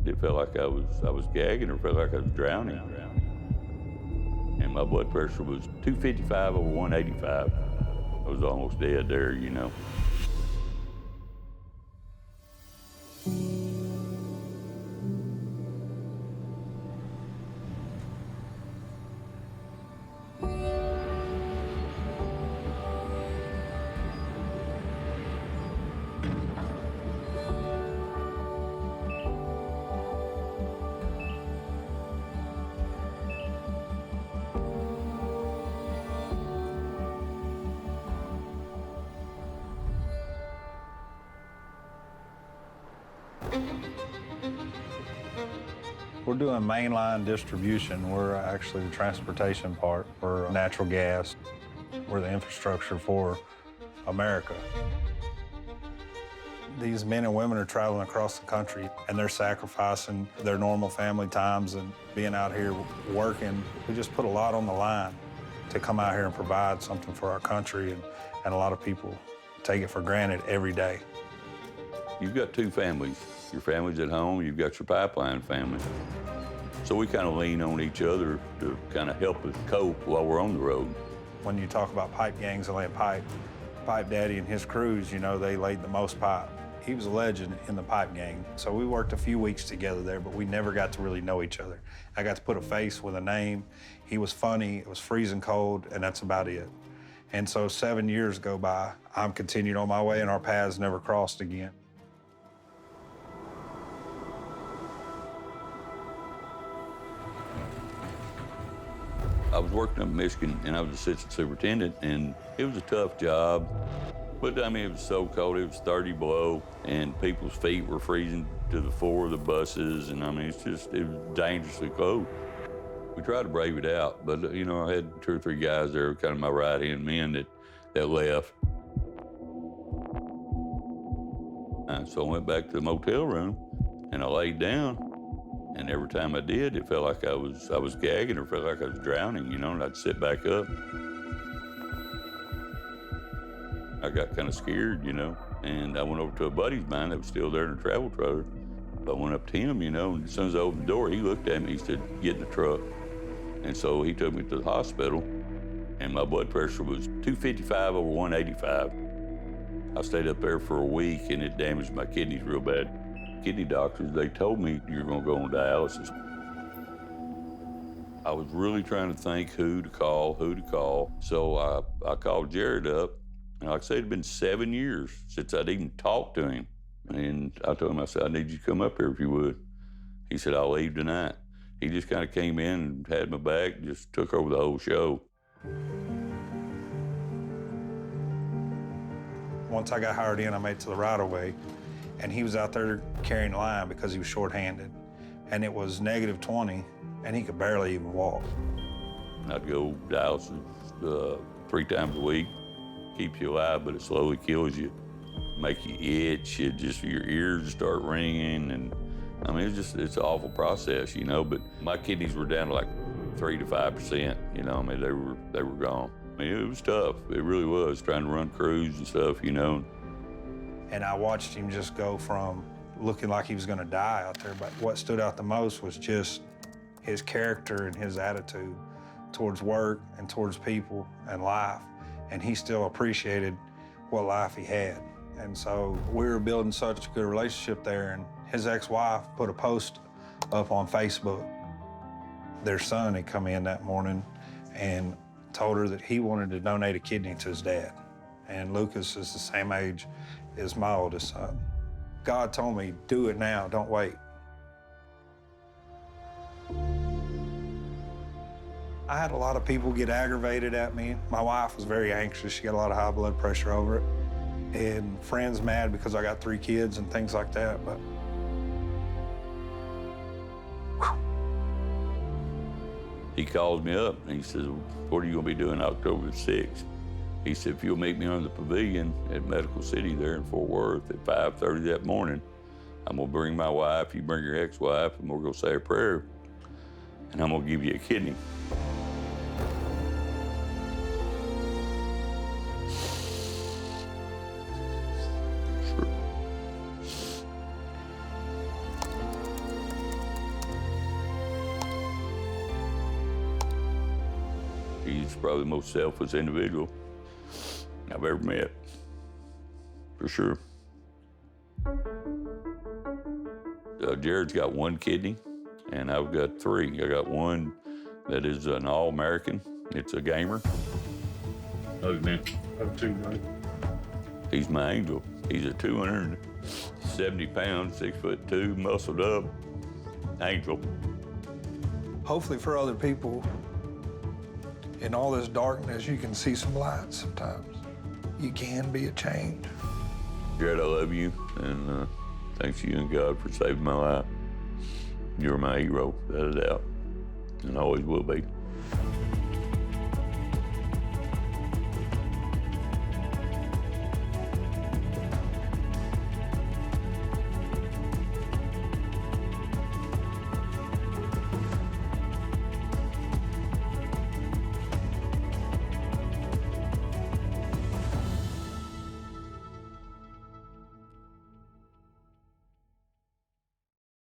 it felt like I was gagging or felt like I was drowning. And my blood pressure was 255 over 185. I was almost dead there, you know. We're doing mainline distribution. We're actually the transportation part for natural gas. We're the infrastructure for America. These men and women are traveling across the country, and they're sacrificing their normal family times and being out here working. We just put a lot on the line to come out here and provide something for our country, and a lot of people take it for granted every day. You've got two families. Your family's at home, you've got your pipeline family. So we kind of lean on each other to kind of help us cope while we're on the road. When you talk about pipe gangs and laying pipe, Pipe Daddy and his crews, you know, they laid the most pipe. He was a legend in the pipe gang. So we worked a few weeks together there, but we never got to really know each other. I got to put a face with a name. He was funny, it was freezing cold, and that's about it. And so 7 years go by, I'm continued on my way, and our paths never crossed again. I was working up in Michigan, and I was assistant superintendent, and it was a tough job. But, I mean, it was so cold. It was 30 below, and people's feet were freezing to the floor of the buses, and, I mean, it was dangerously cold. We tried to brave it out, but, you know, I had 2 or 3 guys there, kind of my right-hand men that left. And so I went back to the motel room, and I laid down. And every time I did, it felt like I was gagging or felt like I was drowning, you know, and I'd sit back up. I got kind of scared, you know, and I went over to a buddy of mine that was still there in a travel trailer. I went up to him, you know, and as soon as I opened the door, he looked at me, he said, "Get in the truck." And so he took me to the hospital, and my blood pressure was 255 over 185. I stayed up there for a week, and it damaged my kidneys real bad. Kidney doctors, they told me you're gonna go on dialysis. I was really trying to think who to call. So I called Jared up, and like I said, it'd been 7 years since I'd even talked to him. And I told him, I said, "I need you to come up here if you would." He said, "I'll leave tonight." He just kind of came in and had my back, just took over the whole show. Once I got hired in, I made it to the right-of-way, and he was out there carrying the line because he was short-handed. And it was -20, and he could barely even walk. I'd go dialysis 3 times a week. Keeps you alive, but it slowly kills you. Make you itch, your ears start ringing, and I mean, it's an awful process, you know, but my kidneys were down to like 3 to 5%, you know, I mean, they were gone. I mean, it was tough, it really was, trying to run crews and stuff, you know. And I watched him just go from looking like he was gonna die out there, but what stood out the most was just his character and his attitude towards work and towards people and life. And he still appreciated what life he had. And so we were building such a good relationship there, and his ex-wife put a post up on Facebook. Their son had come in that morning and told her that he wanted to donate a kidney to his dad. And Lucas is the same age as my oldest son. God told me, do it now, don't wait. I had a lot of people get aggravated at me. My wife was very anxious. She got a lot of high blood pressure over it. And friends mad because I got 3 kids and things like that, but He called me up and he says, "What are you gonna be doing October the 6th? He said, "If you'll meet me on the pavilion at Medical City there in Fort Worth at 5:30 that morning, I'm gonna bring my wife, you bring your ex-wife, and we're gonna say a prayer, and I'm gonna give you a kidney." He's probably the most selfless individual I've ever met, for sure. Jared's got one kidney, and I've got three. I got one that is an All-American. It's a gamer. Oh, man. I have two, right? He's my angel. He's a 270 pound, 6'2", muscled up angel. Hopefully for other people, in all this darkness, you can see some light sometimes. You can be a change. Jared, I love you, and thanks to you and God for saving my life. You're my hero, without a doubt, and always will be.